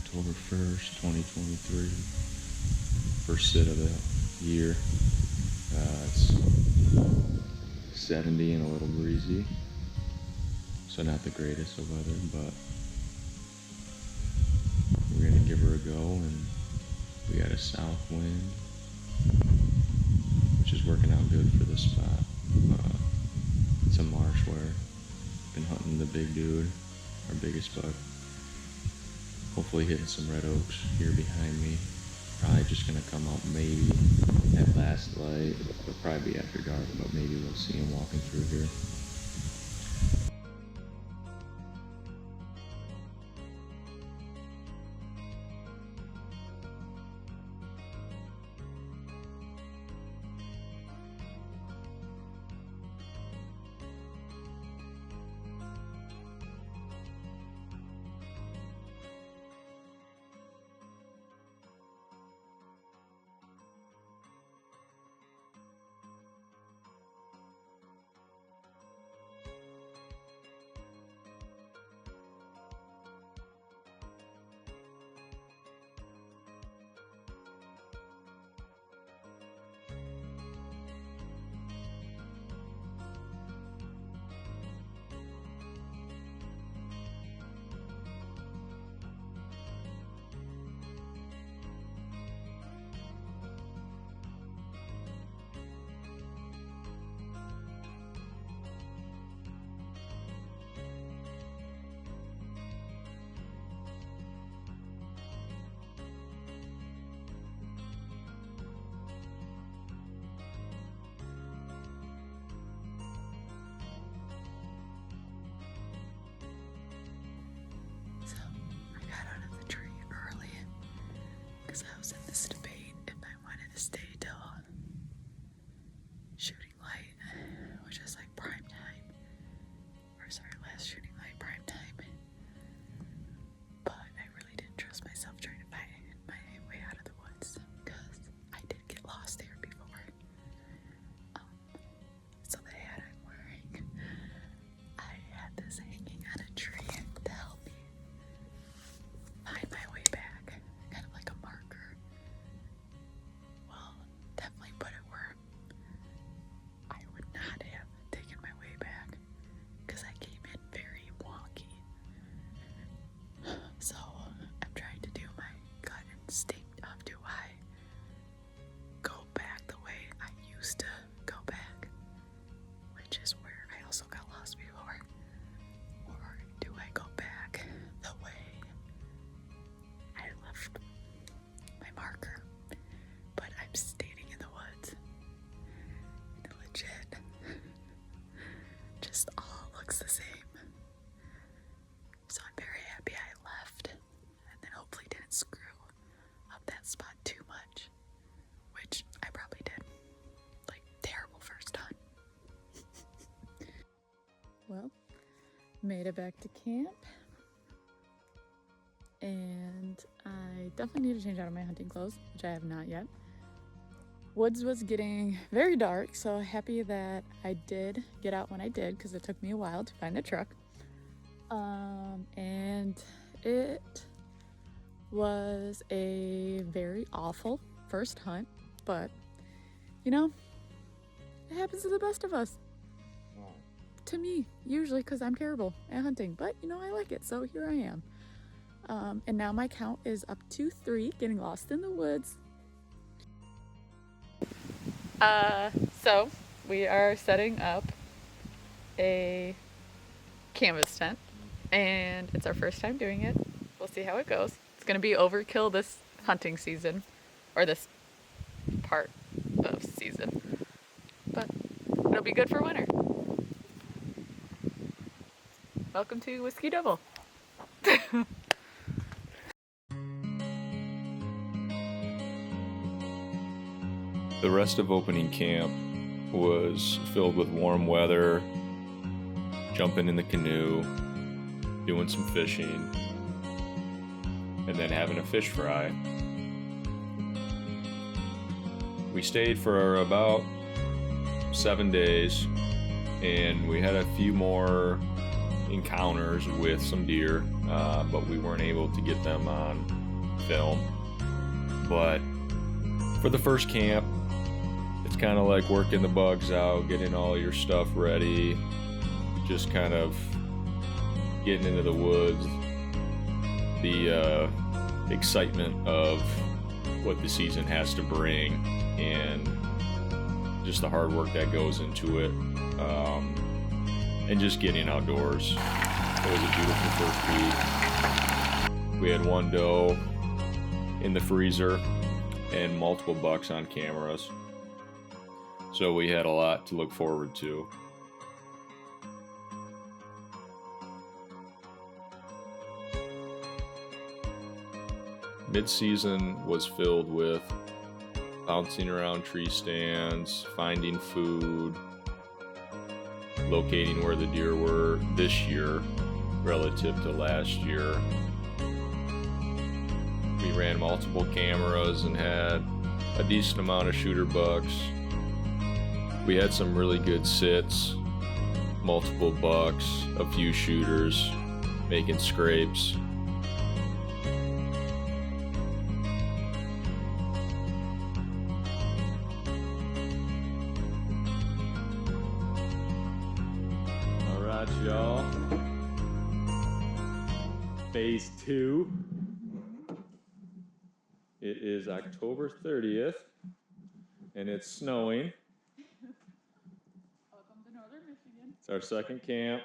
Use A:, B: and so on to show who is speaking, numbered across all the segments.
A: October 1st, 2023. First sit of the year. It's 70 and a little breezy, so not the greatest of weather, but we're gonna give her a go. And we got a south wind, which is working out good for this spot. It's a marsh where I've been hunting the big dude, our biggest buck. Hopefully hitting some red oaks here behind me. Probably just gonna come out maybe at last light. It'll probably be after dark, but maybe we'll see him walking through here.
B: I was in this debate if I wanted to stay till shooting light, which is like prime time, or sorry, last shooting light prime time. But I really didn't trust myself trying to find my way out of the woods because I did get lost there before. So the hat I'm wearing, I had this hanging on a tree to help me find my way back, kind of like a marker. Well, definitely put it where I would not have taken my way back because I came in very wonky. So I'm trying to do my gut instinct of do I go back the way I used to go back, which is where I also got lost before, or do I go back the way I left my marker, but I'm standing in the woods. And legit, just all looks the same. So I'm very happy I left, and then hopefully didn't screw up that spot too much, which I probably did. Like, terrible first time. Well, made it back to camp, and I definitely need to change out of my hunting clothes, which I have not yet. Woods was getting very dark, so happy that I did get out when I did because it took me a while to find the truck. And it was a very awful first hunt, but you know, it happens to the best of us. To me, usually, because I'm terrible at hunting, but you know, I like it, so here I am. And now my count is up to 3, getting lost in the woods. So we are setting up a canvas tent, and it's our first time doing it. We'll see how it goes. It's gonna be overkill this hunting season, or this part of season, but it'll be good for winter. Welcome to Whiskey Double.
A: The rest of opening camp was filled with warm weather, jumping in the canoe, doing some fishing, and then having a fish fry. We stayed for about 7 days, and we had a few more
C: encounters with some deer, but we weren't able to get them on film. But for the first camp, it's kind of like working the bugs out, getting all your stuff ready, just kind of getting into the woods, the excitement of what the season has to bring, and just the hard work that goes into it, and just getting outdoors. It was a beautiful first week. We had one doe in the freezer and multiple bucks on cameras, so we had a lot to look forward to. Mid-season was filled with bouncing around tree stands, finding food, locating where the deer were this year relative to last year. We ran multiple cameras and had a decent amount of shooter bucks. We had some really good sits, multiple bucks, a few shooters, making scrapes. Y'all, phase 2. It is October 30th and it's snowing.
B: Welcome to Northern Michigan.
C: It's our second camp.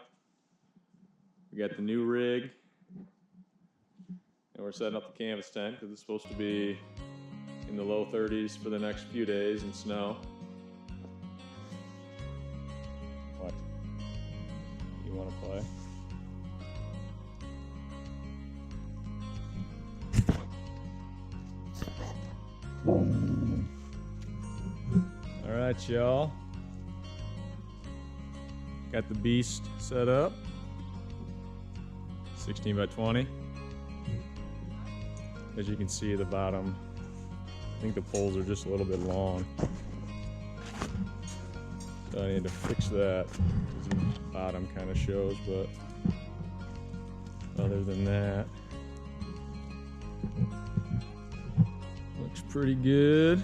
C: We got the new rig and we're setting up the canvas tent because it's supposed to be in the low 30s for the next few days and snow. What? You want to play? All right, y'all. Got the beast set up. 16 by 20. As you can see, the bottom, I think the poles are just a little bit long. So I need to fix that. The bottom kind of shows, but other than that, looks pretty good.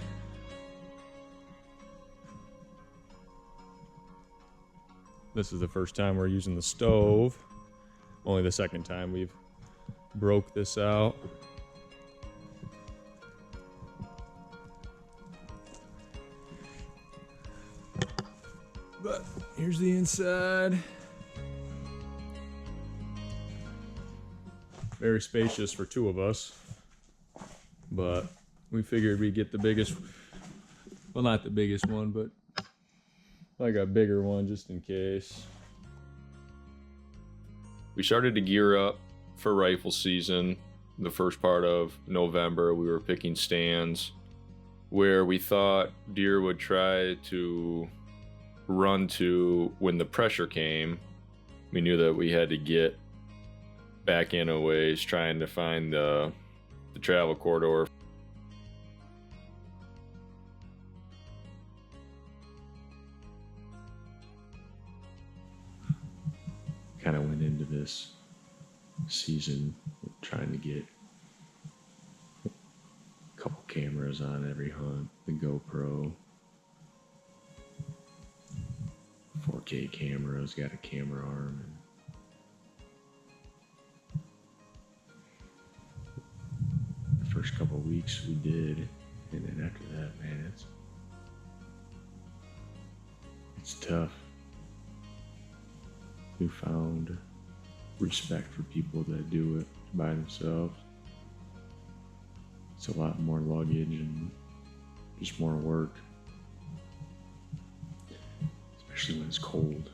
C: This is the first time we're using the stove. Only the second time we've broke this out. But here's the inside. Very spacious for two of us. But we figured we'd get the biggest, well, not the biggest one, but like a bigger one just in case. We started to gear up for rifle season. The first part of November, we were picking stands where we thought deer would try to run to when the pressure came. We knew that we had to get back in a ways, trying to find the travel corridor.
A: Kind of went into this season trying to get a couple cameras on every hunt, the GoPro, 4K cameras, got a camera arm, and the first couple of weeks we did, and then after that, man, it's tough. Newfound respect for people that do it by themselves. It's a lot more luggage and just more work, especially when it's cold.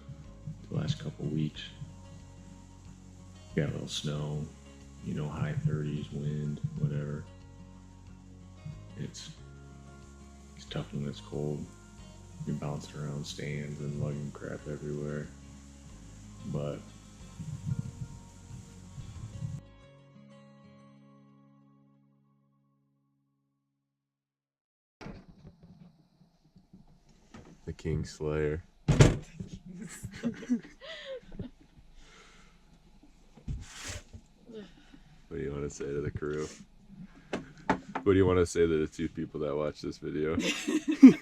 A: The last couple weeks, got a little snow, you know, high 30s, wind, whatever. It's tough when it's cold. You're bouncing around stands and lugging crap everywhere. But the King Slayer.
D: do you want to say to the crew? What do you want to say to the 2 people that watch this video?
B: Here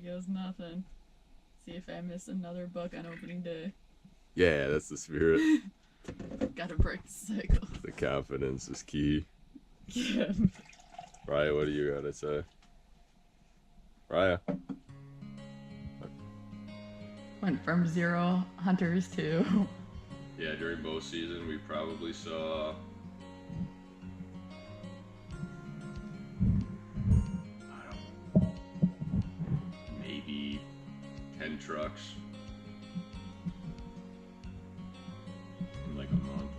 B: goes nothing. See if I miss another buck on opening day.
D: Yeah, that's the spirit.
B: Gotta break the cycle.
D: The confidence is key.
B: Yeah.
D: Raya, what do you gotta say? Raya.
B: Went from 0 hunters to...
D: Yeah, during bow season, we probably saw... maybe 10 trucks in like a month.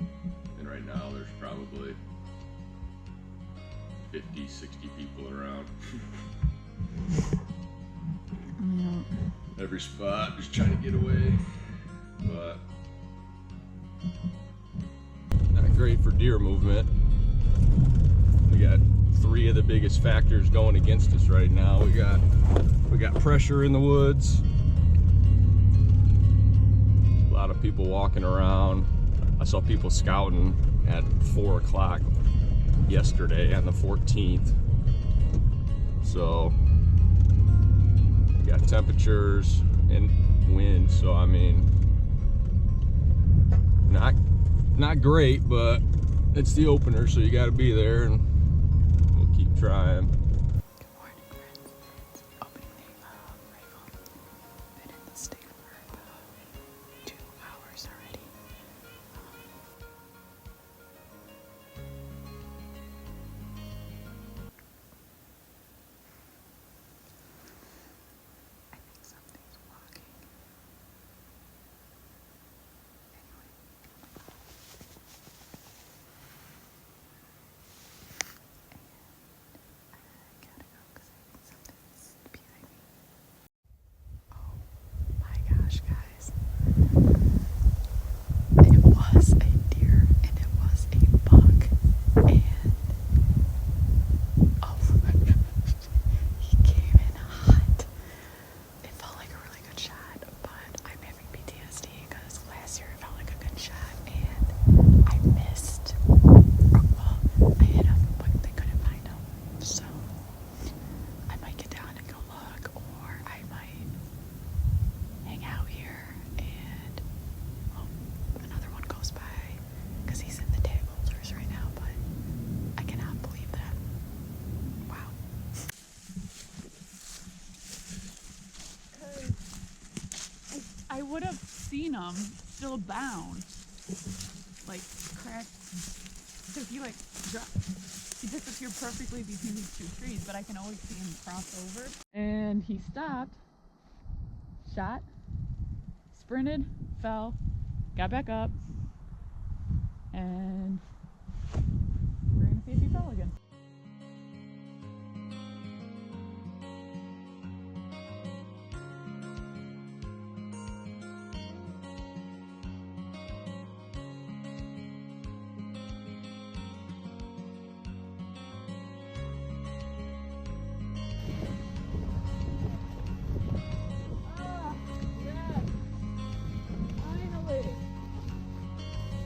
D: And right now there's probably 50, 60 people around. Every spot, just trying to get away. But not great for deer movement. We got 3 of the biggest factors going against us right now. We got pressure in the woods. A lot of people walking around. I saw people scouting at 4 o'clock yesterday on the 14th. So we got temperatures and wind. So I mean, not great, but it's the opener, so you got to be there, and we'll keep trying.
B: Good morning, friends. It's opening day of rifle. Been in the state for about 2 hours already. I think something's walking. Anyway. I gotta go because I think something's behind me. Oh my gosh, guys. It was a deer and it was a buck. And oh, he came in hot. It felt like a really good shot, but I'm having PTSD because last year it felt like a good shot and I missed. Well, I hit him, but they couldn't find him. So I might get down and go look, or I might hang out here and another one goes by because he's in the tag holders right now, but I cannot believe that. Wow. I would have seen him still bound, like cracked, because he disappeared perfectly between these 2 trees, but I can always see him cross over. And he stopped, shot, sprinted, fell, got back up, and we're gonna see if he fell again.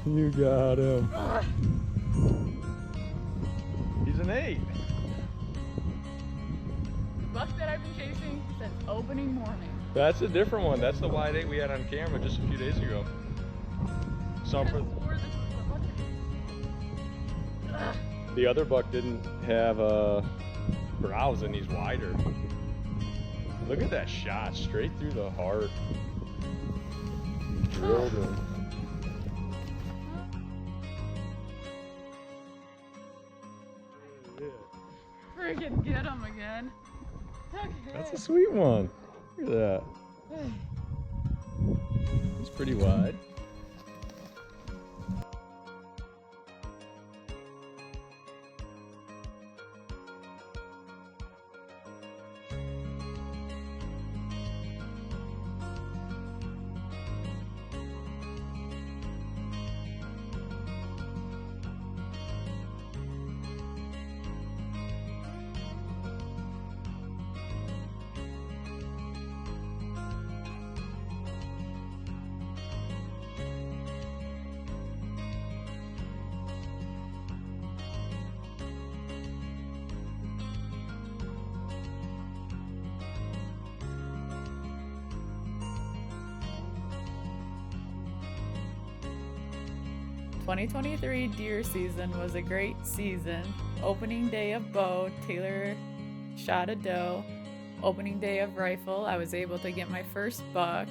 D: You got him. He's an 8.
B: Buck that I've been chasing since opening morning.
D: That's a different one. That's the wide 8 we had on camera just a few days ago. The other buck didn't have brows and he's wider. Look at that shot, straight through the heart. Drilled him.
B: Freaking get him again. Okay.
D: That's a sweet one. Look at that. It's pretty wide.
B: 2023 deer season was a great season. Opening day of bow, Taylor shot a doe. Opening day of rifle, I was able to get my first buck.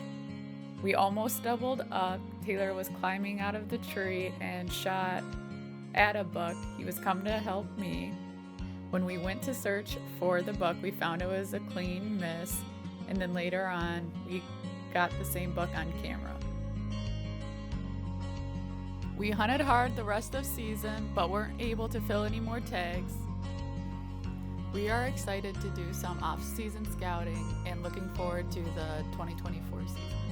B: We almost doubled up. Taylor was climbing out of the tree and shot at a buck. He was coming to help me. When we went to search for the buck, we found it was a clean miss. And then later on, we got the same buck on camera. We hunted hard the rest of season, but weren't able to fill any more tags. We are excited to do some off-season scouting and looking forward to the 2024 season.